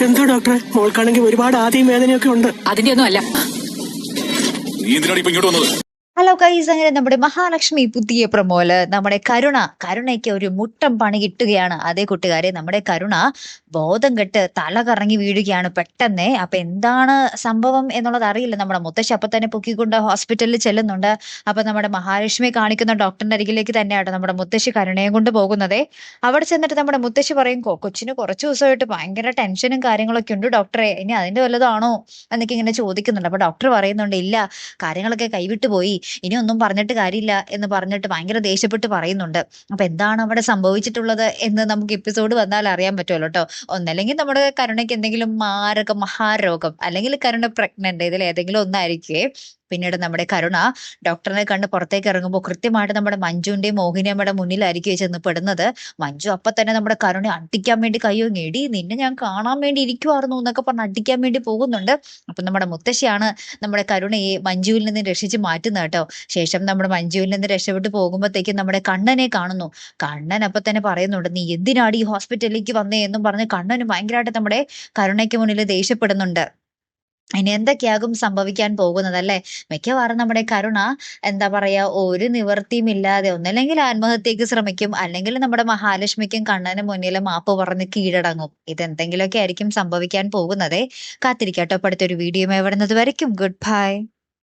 എന്താ ഡോക്ടറെ, മോൾക്കാണെങ്കിൽ ഒരുപാട് ആദ്യം വേദനയൊക്കെ ഉണ്ട്. അതിന്റെ ഒന്നും അല്ല. നീ എന്തിനാണ് ഇപ്പൊ ഇങ്ങോട്ട് വന്നത്? ഹലോ ഗൈസ്, അങ്ങനെ നമ്മുടെ മഹാലക്ഷ്മി പുതിയ പ്രമോല് നമ്മുടെ കരുണയ്ക്ക് ഒരു മുട്ടം പണി കിട്ടുകയാണ്. അതേ കൂട്ടുകാരെ, നമ്മുടെ കരുണ ബോധം കെട്ട് തല കറങ്ങി വീഴുകയാണ് പെട്ടെന്ന്. അപ്പൊ എന്താണ് സംഭവം എന്നുള്ളത് അറിയില്ല. നമ്മുടെ മുത്തശ്ശി അപ്പൊ തന്നെ പൊക്കിക്കൊണ്ട് ഹോസ്പിറ്റലിൽ ചെല്ലുന്നുണ്ട്. അപ്പൊ നമ്മുടെ മഹാലക്ഷ്മി കാണിക്കുന്ന ഡോക്ടറിന്റെ അരികിലേക്ക് തന്നെയാണ് നമ്മുടെ മുത്തശ്ശി കരുണയും കൊണ്ട് പോകുന്നത്. അവിടെ ചെന്നിട്ട് നമ്മുടെ മുത്തശ്ശി പറയും, കൊച്ചിന് കുറച്ച് ദിവസമായിട്ട് ഭയങ്കര ടെൻഷനും കാര്യങ്ങളൊക്കെ ഉണ്ട് ഡോക്ടറെ, ഇനി അതിന്റെ വല്ലതാണോ എന്നൊക്കെ ഇങ്ങനെ ചോദിക്കുന്നുണ്ട്. അപ്പൊ ഡോക്ടർ പറയുന്നുണ്ട്, ഇല്ല, കാര്യങ്ങളൊക്കെ കൈവിട്ടു പോയി, ഇനി ഒന്നും പറഞ്ഞിട്ട് കാര്യമില്ല എന്ന് പറഞ്ഞിട്ട് ഭയങ്കര ദേഷ്യപ്പെട്ട് പറയുന്നുണ്ട്. അപ്പൊ എന്താണ് അവിടെ സംഭവിച്ചിട്ടുള്ളത് എന്ന് നമുക്ക് എപ്പിസോഡ് വന്നാൽ അറിയാൻ പറ്റുമല്ലോ കേട്ടോ. ഒന്നല്ലെങ്കിൽ നമ്മുടെ കരുണയ്ക്ക് എന്തെങ്കിലും മഹാരോഗം, അല്ലെങ്കിൽ കരുണ പ്രഗ്നന്റ്, ഇതിൽ ഏതെങ്കിലും ഒന്നായിരിക്കേ. പിന്നീട് നമ്മുടെ കരുണ ഡോക്ടറിനെ കണ്ട് പുറത്തേക്ക് ഇറങ്ങുമ്പോൾ കൃത്യമായിട്ട് നമ്മുടെ മഞ്ജുവിന്റെയും മോഹിനിയമ്മയുടെ മുന്നിലായിരിക്കും ചെന്ന് പെടുന്നത്. മഞ്ജു അപ്പൊ തന്നെ നമ്മുടെ കരുണ അടിക്കാൻ വേണ്ടി കയ്യോങ്ങി, എടി നിന്നെ ഞാൻ കാണാൻ വേണ്ടി ഇരിക്കുവായിരുന്നു എന്നൊക്കെ പറഞ്ഞ് അടിക്കാൻ വേണ്ടി പോകുന്നുണ്ട്. അപ്പൊ നമ്മുടെ മുത്തശ്ശിയാണ് നമ്മുടെ കരുണയെ മഞ്ജുവിൽ നിന്ന് രക്ഷിച്ച് മാറ്റുന്നത് കേട്ടോ. ശേഷം നമ്മുടെ മഞ്ജുവിൽ നിന്ന് രക്ഷപ്പെട്ട് പോകുമ്പോഴത്തേക്കും നമ്മുടെ കണ്ണനെ കാണുന്നു. കണ്ണൻ അപ്പൊ തന്നെ പറയുന്നുണ്ട്, നീ എന്തിനാണ് ഈ ഹോസ്പിറ്റലിലേക്ക് വന്നേ എന്നും പറഞ്ഞ് കണ്ണന് ഭയങ്കരമായിട്ട് നമ്മുടെ കരുണയ്ക്ക് മുന്നിൽ ദേഷ്യപ്പെടുന്നുണ്ട്. ഇനി എന്തൊക്കെയാകും സംഭവിക്കാൻ പോകുന്നത് അല്ലെ? മിക്കവാറും നമ്മുടെ കരുണ എന്താ പറയാ, ഒരു നിവൃത്തിയും ഇല്ലാതെ ഒന്നല്ലെങ്കിൽ ആത്മഹത്യക്ക് ശ്രമിക്കും, അല്ലെങ്കിൽ നമ്മുടെ മഹാലക്ഷ്മിക്കും കണ്ണന് മുന്നിൽ മാപ്പ് പറഞ്ഞ് കീഴടങ്ങും. ഇതെന്തെങ്കിലുമൊക്കെ ആയിരിക്കും സംഭവിക്കാൻ പോകുന്നത്. കാത്തിരിക്കാട്ടോ. അടുത്തൊരു വീഡിയോ വരുന്നത് വരയ്ക്കും ഗുഡ് ബൈ.